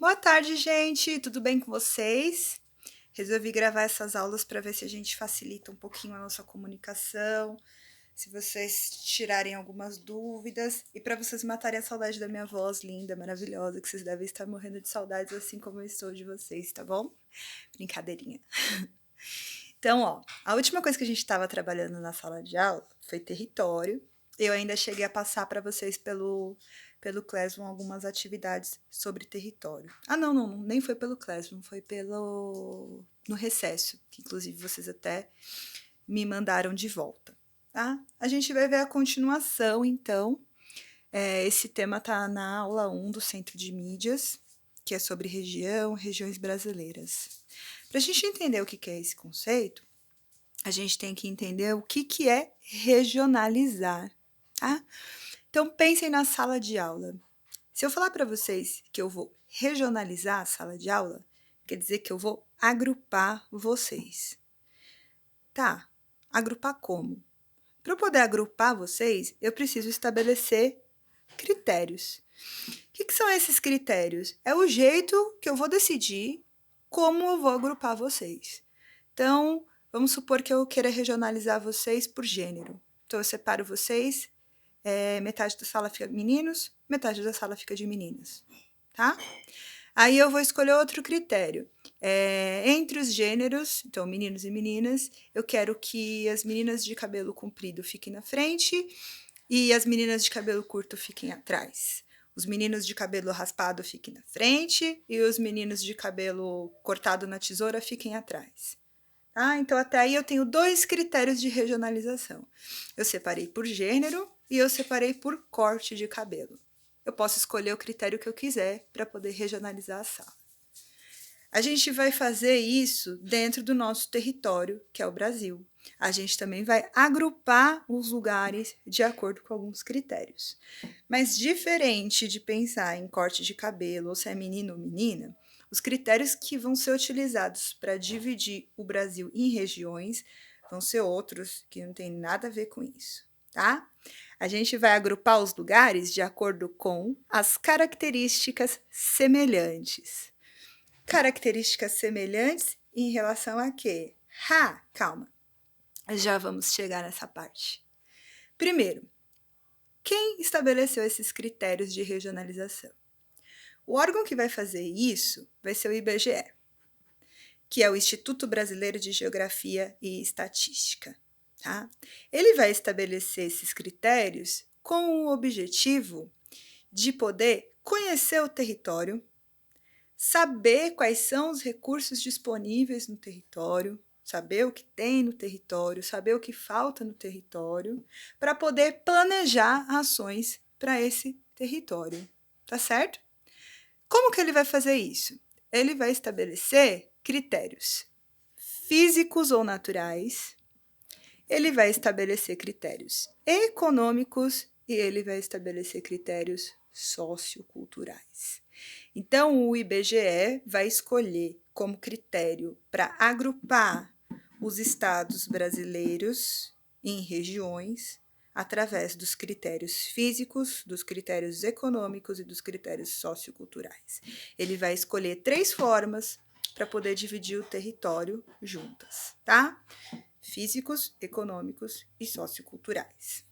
Boa tarde, gente. Tudo bem com vocês? Resolvi gravar essas aulas para ver se a gente facilita um pouquinho a nossa comunicação, se vocês tirarem algumas dúvidas e para vocês matarem a saudade da minha voz linda, maravilhosa, que vocês devem estar morrendo de saudades assim como eu estou de vocês, tá bom? Brincadeirinha. Então, ó, a última coisa que a gente estava trabalhando na sala de aula foi território. Eu ainda cheguei a passar para vocês pelo Classroom algumas atividades sobre território. Ah, não, nem foi pelo Classroom, foi no recesso, que inclusive vocês até me mandaram de volta, tá? A gente vai ver a continuação, então. Esse tema tá na aula 1 do Centro de Mídias, que é sobre regiões brasileiras. Para a gente entender o que é esse conceito, a gente tem que entender o que é regionalizar, tá? Então, pensem na sala de aula. Se eu falar para vocês que eu vou regionalizar a sala de aula, quer dizer que eu vou agrupar vocês. Tá, agrupar como? Para eu poder agrupar vocês, eu preciso estabelecer critérios. O que são esses critérios? É o jeito que eu vou decidir como eu vou agrupar vocês. Então, vamos supor que eu queira regionalizar vocês por gênero. Então, eu separo vocês, metade da sala fica meninos, metade da sala fica de meninas, tá? Aí eu vou escolher outro critério. Entre os gêneros, então meninos e meninas, eu quero que as meninas de cabelo comprido fiquem na frente e as meninas de cabelo curto fiquem atrás. Os meninos de cabelo raspado fiquem na frente e os meninos de cabelo cortado na tesoura fiquem atrás. Ah, então até aí eu tenho 2 critérios de regionalização. Eu separei por gênero e eu separei por corte de cabelo. Eu posso escolher o critério que eu quiser para poder regionalizar a sala. A gente vai fazer isso dentro do nosso território, que é o Brasil. A gente também vai agrupar os lugares de acordo com alguns critérios. Mas diferente de pensar em corte de cabelo ou se é menino ou menina, os critérios que vão ser utilizados para dividir o Brasil em regiões vão ser outros que não tem nada a ver com isso, tá? A gente vai agrupar os lugares de acordo com as características semelhantes. Características semelhantes em relação a quê? Calma. Já vamos chegar nessa parte. Primeiro, quem estabeleceu esses critérios de regionalização? O órgão que vai fazer isso vai ser o IBGE, que é o Instituto Brasileiro de Geografia e Estatística. Tá? Ele vai estabelecer esses critérios com o objetivo de poder conhecer o território, saber quais são os recursos disponíveis no território, saber o que tem no território, saber o que falta no território, para poder planejar ações para esse território, tá certo? Como que ele vai fazer isso? Ele vai estabelecer critérios físicos ou naturais, ele vai estabelecer critérios econômicos e ele vai estabelecer critérios socioculturais. Então, o IBGE vai escolher como critério para agrupar os estados brasileiros em regiões através dos critérios físicos, dos critérios econômicos e dos critérios socioculturais. Ele vai escolher 3 formas para poder dividir o território juntas, tá? Físicos, econômicos e socioculturais.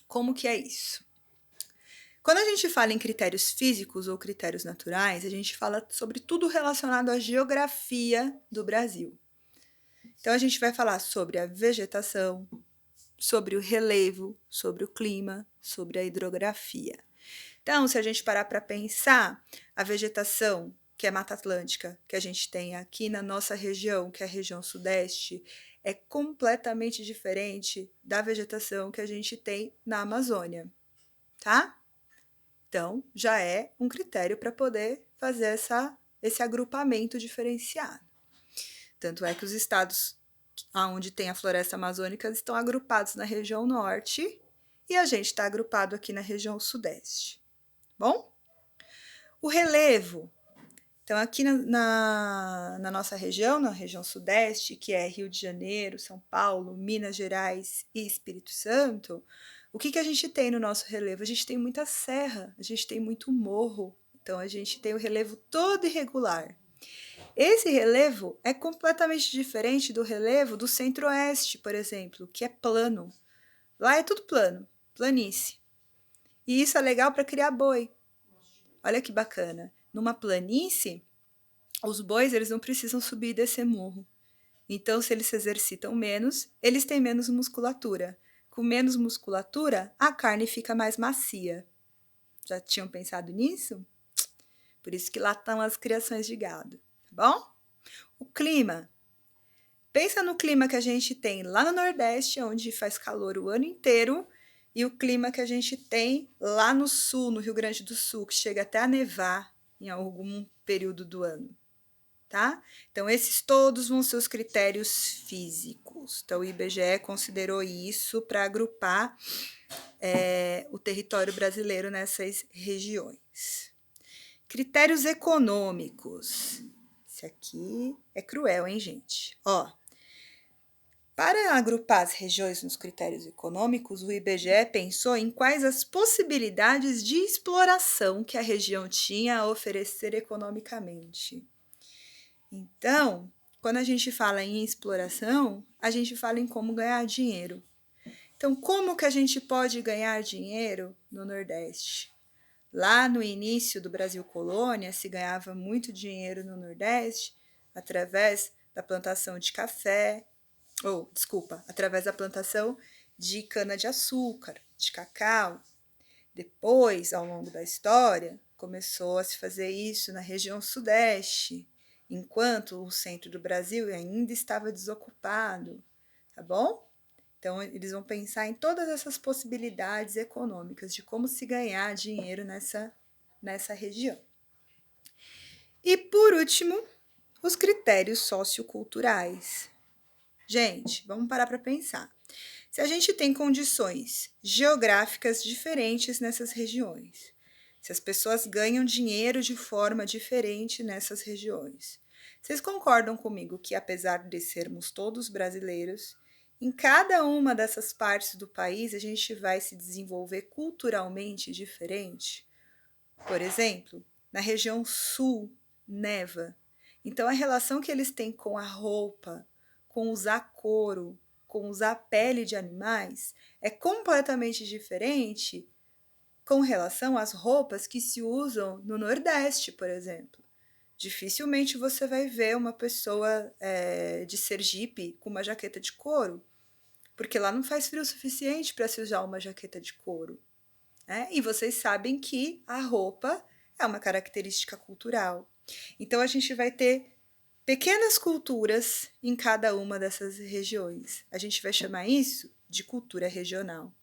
Como que é isso? Quando a gente fala em critérios físicos ou critérios naturais, a gente fala sobre tudo relacionado à geografia do Brasil. Então, a gente vai falar sobre a vegetação, sobre o relevo, sobre o clima, sobre a hidrografia. Então, se a gente parar para pensar, a vegetação, que é Mata Atlântica, que a gente tem aqui na nossa região, que é a região sudeste, é completamente diferente da vegetação que a gente tem na Amazônia, tá? Então, já é um critério para poder fazer esse agrupamento diferenciado. Tanto é que os estados onde tem a floresta amazônica estão agrupados na região norte e a gente está agrupado aqui na região sudeste. Bom? O relevo. Então, aqui na nossa região, na região sudeste, que é Rio de Janeiro, São Paulo, Minas Gerais e Espírito Santo, o que a gente tem no nosso relevo? A gente tem muita serra, a gente tem muito morro, Então, a gente tem o relevo todo irregular. Esse relevo é completamente diferente do relevo do centro-oeste, por exemplo, que é plano. Lá é tudo plano, planície. E isso é legal para criar boi. Olha que bacana. Numa planície, os bois eles não precisam subir e descer morro. Então, se eles se exercitam menos, eles têm menos musculatura. Com menos musculatura, a carne fica mais macia. Já tinham pensado nisso? Por isso que lá estão as criações de gado, tá bom? O clima. Pensa no clima que a gente tem lá no Nordeste, onde faz calor o ano inteiro, e o clima que a gente tem lá no Sul, no Rio Grande do Sul, que chega até a nevar em algum período do ano, tá? Então, esses todos vão ser os critérios físicos. Então, o IBGE considerou isso para agrupar o território brasileiro nessas regiões. Critérios econômicos. Esse aqui é cruel, hein, gente? Ó, para agrupar as regiões nos critérios econômicos, o IBGE pensou em quais as possibilidades de exploração que a região tinha a oferecer economicamente. Então, quando a gente fala em exploração, a gente fala em como ganhar dinheiro. Então, como que a gente pode ganhar dinheiro no Nordeste? Lá no início do Brasil colônia, se ganhava muito dinheiro no Nordeste através da plantação de café, através da plantação de cana-de-açúcar, de cacau. Depois, ao longo da história, começou a se fazer isso na região sudeste, enquanto o centro do Brasil ainda estava desocupado, tá bom? Então, eles vão pensar em todas essas possibilidades econômicas de como se ganhar dinheiro nessa região. E, por último, os critérios socioculturais. Gente, vamos parar para pensar. Se a gente tem condições geográficas diferentes nessas regiões, se as pessoas ganham dinheiro de forma diferente nessas regiões, vocês concordam comigo que, apesar de sermos todos brasileiros, em cada uma dessas partes do país a gente vai se desenvolver culturalmente diferente? Por exemplo, na região sul, neva. Então, a relação que eles têm com a roupa, com usar couro, com usar pele de animais, é completamente diferente com relação às roupas que se usam no Nordeste, por exemplo. Dificilmente você vai ver uma pessoa de Sergipe com uma jaqueta de couro, porque lá não faz frio o suficiente para se usar uma jaqueta de couro. Né? E vocês sabem que a roupa é uma característica cultural. Então, a gente vai ter pequenas culturas em cada uma dessas regiões. A gente vai chamar isso de cultura regional,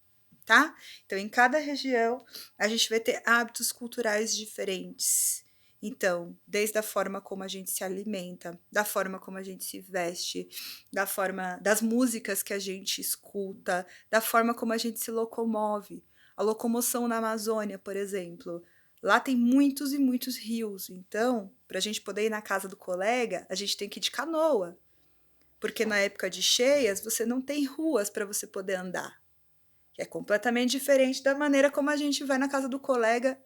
tá? Então, em cada região, a gente vai ter hábitos culturais diferentes. Então, desde a forma como a gente se alimenta, da forma como a gente se veste, da forma das músicas que a gente escuta, da forma como a gente se locomove. A locomoção na Amazônia, por exemplo. Lá tem muitos e muitos rios, então, para a gente poder ir na casa do colega, a gente tem que ir de canoa, porque na época de cheias você não tem ruas para você poder andar, que é completamente diferente da maneira como a gente vai na casa do colega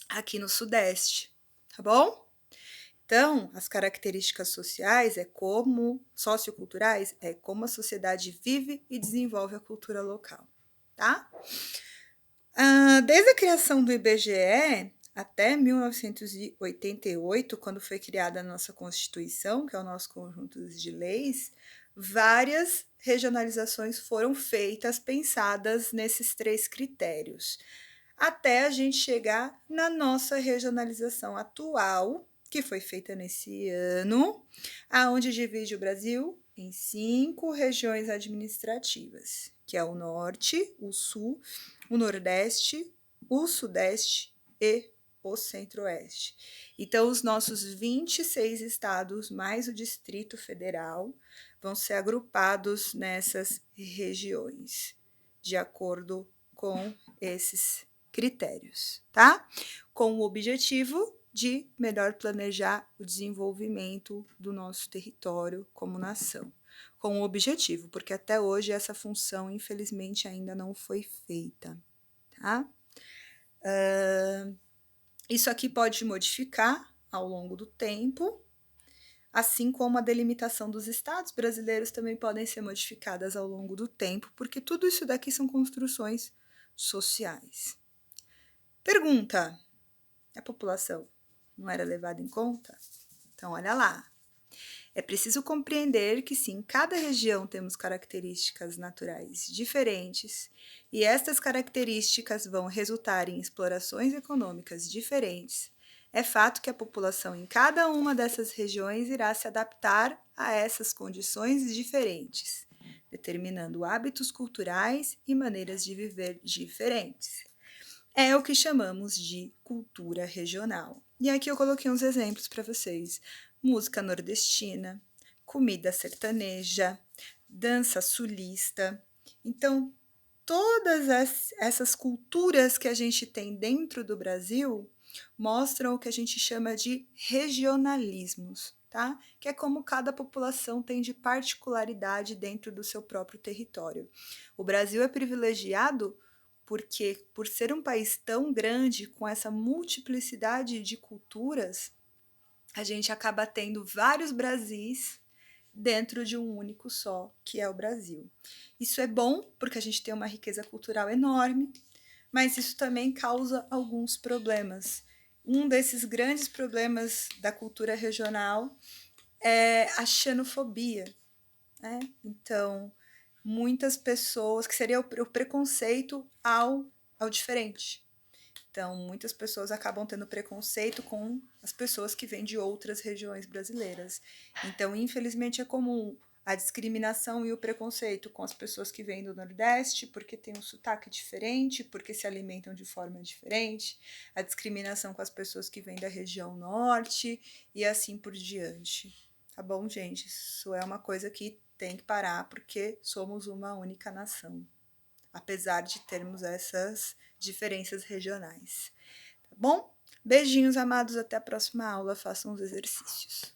aqui no Sudeste, tá bom? Então, as características sociais socioculturais é como a sociedade vive e desenvolve a cultura local, tá? Desde a criação do IBGE até 1988, quando foi criada a nossa Constituição, que é o nosso conjunto de leis, várias regionalizações foram feitas, pensadas nesses 3 critérios, até a gente chegar na nossa regionalização atual, que foi feita nesse ano, aonde divide o Brasil em 5 regiões administrativas, que é o Norte, o Sul, o Nordeste, o Sudeste e o Centro-Oeste. Então, os nossos 26 estados, mais o Distrito Federal, vão ser agrupados nessas regiões, de acordo com esses critérios, tá? Com o objetivo de melhor planejar o desenvolvimento do nosso território como nação. Com o objetivo, porque até hoje essa função, infelizmente, ainda não foi feita, tá? Isso aqui pode modificar ao longo do tempo, assim como a delimitação dos estados brasileiros também podem ser modificadas ao longo do tempo, porque tudo isso daqui são construções sociais. Pergunta: a população não era levada em conta? Então, olha lá. É preciso compreender que, se em cada região temos características naturais diferentes, e estas características vão resultar em explorações econômicas diferentes, é fato que a população em cada uma dessas regiões irá se adaptar a essas condições diferentes, determinando hábitos culturais e maneiras de viver diferentes. É o que chamamos de cultura regional. E aqui eu coloquei uns exemplos para vocês: música nordestina, comida sertaneja, dança sulista. Então, todas essas culturas que a gente tem dentro do Brasil mostram o que a gente chama de regionalismos, tá? Que é como cada população tem de particularidade dentro do seu próprio território. O Brasil é privilegiado porque, por ser um país tão grande, com essa multiplicidade de culturas, a gente acaba tendo vários Brasis dentro de um único só, que é o Brasil. Isso é bom porque a gente tem uma riqueza cultural enorme, mas isso também causa alguns problemas. Um desses grandes problemas da cultura regional é a xenofobia, né? Então, muitas pessoas, que seria o preconceito ao diferente. Então, muitas pessoas acabam tendo preconceito com as pessoas que vêm de outras regiões brasileiras. Então, infelizmente, é comum a discriminação e o preconceito com as pessoas que vêm do Nordeste, porque tem um sotaque diferente, porque se alimentam de forma diferente, a discriminação com as pessoas que vêm da região Norte e assim por diante. Tá bom, gente? Isso é uma coisa que tem que parar, porque somos uma única nação, apesar de termos essas diferenças regionais. Tá bom? Beijinhos, amados. Até a próxima aula. Façam os exercícios.